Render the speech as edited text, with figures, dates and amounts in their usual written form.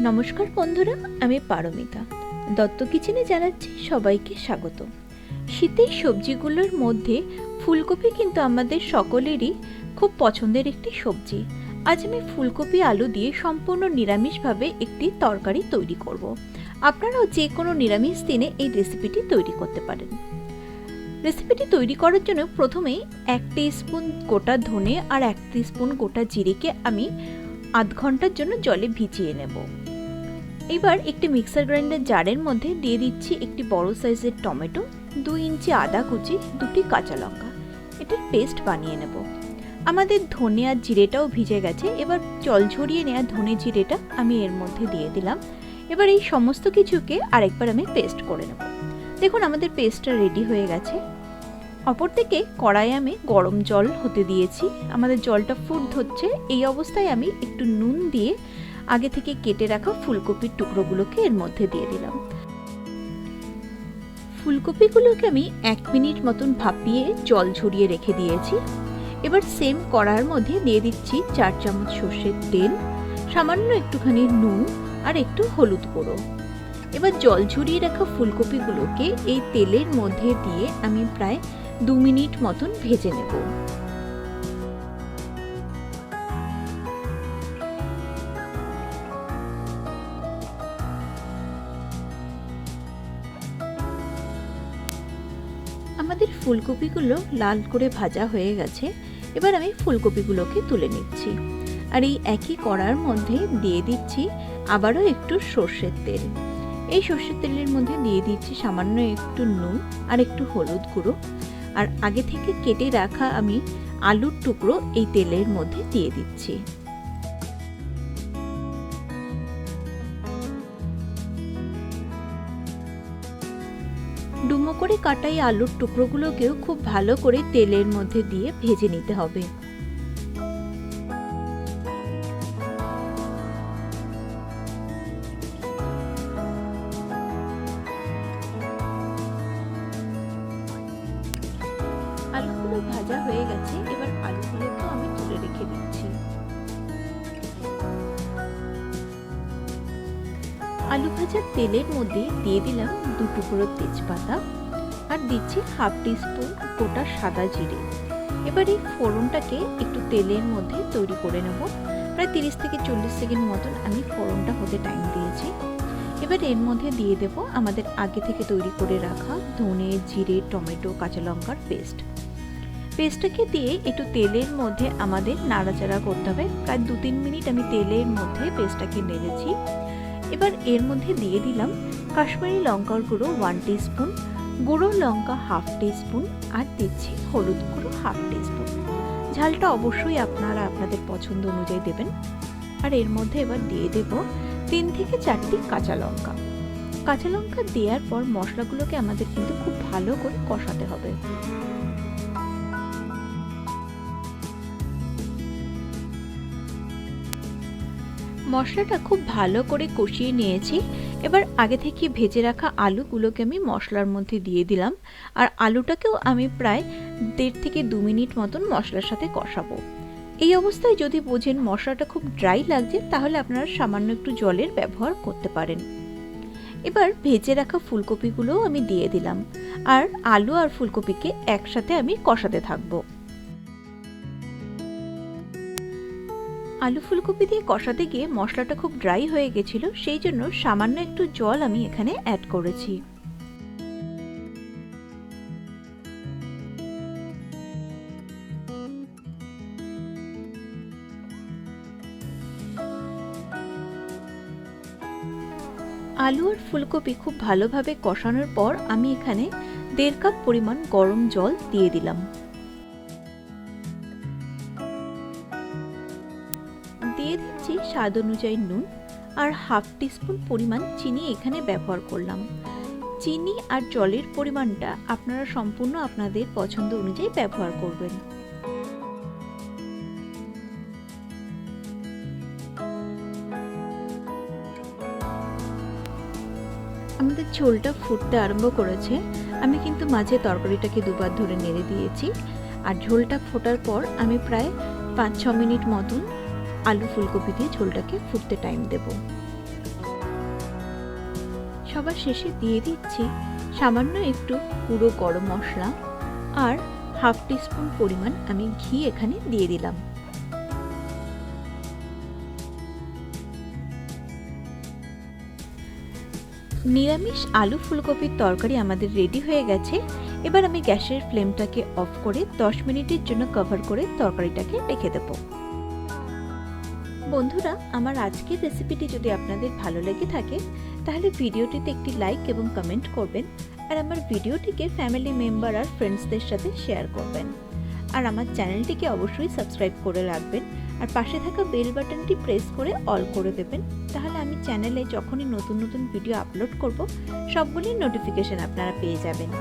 নমস্কার বন্ধুরা, আমি পারমিতা দত্ত কিচেনে জানাচ্ছি সবাইকে স্বাগত। শীতের সবজিগুলোর মধ্যে ফুলকপি কিন্তু আমাদের সকলেরই খুব পছন্দের একটি সবজি। আজ আমি ফুলকপি আলু দিয়ে সম্পূর্ণ নিরামিষভাবে একটি তরকারি তৈরি করব। আপনারাও যে কোনো নিরামিষ দিনে এই রেসিপিটি তৈরি করতে পারেন। রেসিপিটি তৈরি করার জন্য প্রথমেই 1 টিস্পুন গোটা ধনে আর 1 টিস্পুন গোটা জিরেকে আমি আধ ঘন্টার জন্য জলে ভিজিয়ে নেব। এবার একটি মিক্সার গ্রাইন্ডার জারের মধ্যে দিয়ে দিচ্ছি একটি বড় সাইজের টমেটো, 2 ইঞ্চি আদা কুচি, 2টি কাঁচা লঙ্কা। এটার পেস্ট বানিয়ে নেব। আমাদের ধনে আর জিরেটাও ভিজে গেছে। এবার জল ঝরিয়ে নেওয়া ধনে জিরেটা আমি এর মধ্যে দিয়ে দিলাম। এবার এই সমস্ত কিছুকে আরেকবার আমি পেস্ট করে নেব। দেখুন আমাদের পেস্টটা রেডি হয়ে গেছে। অপরদিকে কড়াইয়ে আমি গরম জল হতে দিয়েছি। আমাদের জলটা ফুট ধরছে। এই অবস্থায় আমি একটু নুন দিয়ে আগে থেকে কেটে রাখা ফুলকপির টুকরোগুলোকে এর মধ্যে দিয়ে দিলাম। ফুলকপিগুলোকে আমি 1 মিনিট মতন ভাপিয়ে জল ঝরিয়ে রেখে দিয়েছি। এবার সেম কড়াইয়ের মধ্যে দিয়ে দিচ্ছি 4 চামচ সর্ষের তেল, সামান্য একটুখানি নুন আর একটু হলুদ গুঁড়ো। এবার জল ঝরিয়ে রাখা ফুলকপিগুলোকে এই তেলের মধ্যে দিয়ে আমি প্রায় 2 মিনিট মতন ভেজে নেব। আমাদের ফুলকপিগুলো লাল করে ভাজা হয়ে গেছে। এবার আমি ফুলকপিগুলোকে তুলে নিচ্ছি। আর এই একই কড়ার মধ্যে দিয়ে দিচ্ছি আবারও একটু সর্ষের তেল। এই সর্ষের তেলের মধ্যে দিয়ে দিচ্ছি সামান্য একটু নুন আর একটু হলুদ গুঁড়ো। আর আগে থেকে কেটে রাখা আমি আলুর টুকরো এই তেলের মধ্যে দিয়ে দিচ্ছি। ডুমো করে কাটা এই আলুর টুকরোগুলোকেও খুব ভালো করে তেলের মধ্যে দিয়ে ভেজে নিতে হবে। আলুগুলো ভাজা হয়ে গেছে। এবার আলুগুলোকে আমি তুলে রেখে দিচ্ছি। আলু ভাজার তেলের মধ্যে দিয়ে দিলাম 2 টুকরো তেজপাতা আর দিচ্ছি হাফ টিস্পুন গোটা সাদা জিরে। এবার এই ফোড়নটাকে একটু তেলের মধ্যে তৈরি করে নেব। প্রায় 30 থেকে 40 সেকেন্ড মতন আমি ফোড়নটা হতে টাইম দিয়েছি। এবার এর মধ্যে দিয়ে দেব আমাদের আগে থেকে তৈরি করে রাখা ধনে, জিরে, টমেটো, কাঁচা লঙ্কার পেস্টটাকে দিয়ে একটু তেলের মধ্যে আমাদের নাড়াচাড়া করতে হবে। প্রায় 2-3 মিনিট আমি তেলের মধ্যে পেস্টটাকে নেড়েছি। এবার এর মধ্যে দিয়ে দিলাম কাশ্মীরি লঙ্কার গুঁড়ো 1 টিস্পুন, গুঁড়ো লঙ্কা হাফ টিস্পুন আর দিচ্ছি হলুদ গুঁড়ো হাফ টিস্পুন। ঝালটা অবশ্যই আপনারা আপনাদের পছন্দ অনুযায়ী দেবেন। আর এর মধ্যে এবার দিয়ে দেব 3 থেকে 4টি কাঁচা লঙ্কা। কাঁচা লঙ্কা দেওয়ার পর মশলাগুলোকে আমাদের কিন্তু খুব ভালো করে কষাতে হবে। মশলাটা খুব ভালো করে কষিয়ে নিয়েছি। এবার আগে থেকে ভেজে রাখা আলুগুলোকে আমি মশলার মধ্যে দিয়ে দিলাম। আর আলুটাকেও আমি প্রায় 1.5 থেকে 2 মিনিট মতন মশলার সাথে কষাবো। এই অবস্থায় যদি বোঝেন মশলাটা খুব ড্রাই লাগছে, তাহলে আপনারা সামান্য একটু জলের ব্যবহার করতে পারেন। এবার ভেজে রাখা ফুলকপিগুলোও আমি দিয়ে দিলাম। আর আলু আর ফুলকপিকে একসাথে আমি কষাতে থাকবো। আলু ফুলকপি দিয়ে কষাতে গিয়ে মশলাটা খুব ড্রাই হয়ে গেছিল, সেই জন্য সামান্য একটু জল আমি এখানে অ্যাড করেছি। আলু আর ফুলকপি খুব ভালোভাবে কষানোর পর আমি এখানে 1.5 কাপ পরিমাণ গরম জল দিয়ে দিলাম। দিয়ে দিচ্ছি স্বাদ অনুযায়ী নুন আর হাফ টিস্পুন পরিমাণ চিনি এখানে ব্যবহার করলাম। চিনি আর জলের পরিমাণটা আপনারা সম্পূর্ণ আপনাদের পছন্দ অনুযায়ী ব্যবহার করবেন। আমাদের ঝোলটা ফুটতে আরম্ভ করেছে। আমি কিন্তু মাঝে তরকারিটাকে দুবার ধরে নেড়ে দিয়েছি। আর ঝোলটা ফোটার পর আমি প্রায় 5-6 মিনিট মতন আলু ফুলকপি দিয়ে ঝোলটাকে ফুটতে টাইম দেব। সবার শেষে দিয়ে দিচ্ছি সামান্য একটু গুঁড়ো গরম মশলা আর হাফ টিস্পুন পরিমাণ আমি ঘি এখানে দিয়ে দিলাম। নিরামিষ আলু ফুলকপির তরকারি আমাদের রেডি হয়ে গেছে। এবার আমি গ্যাসের ফ্লেমটাকে অফ করে 10 মিনিটের জন্য কভার করে তরকারিটাকে রেখে দেব। বন্ধুরা, আমার আজকের রেসিপিটি যদি আপনাদের ভালো লেগে থাকে তাহলে ভিডিওটিতে একটি লাইক এবং কমেন্ট করবেন, আর আমার ভিডিওটিকে ফ্যামিলি মেম্বার আর ফ্রেন্ডসদের সাথে শেয়ার করবেন, আর আমার চ্যানেলটিকে অবশ্যই সাবস্ক্রাইব করে রাখবেন, আর পাশে থাকা বেল বাটনটি প্রেস করে অল করে দেবেন। তাহলে আমি চ্যানেলে যখনই নতুন নতুন ভিডিও আপলোড করব সবগুলির নোটিফিকেশন আপনারা পেয়ে যাবেন।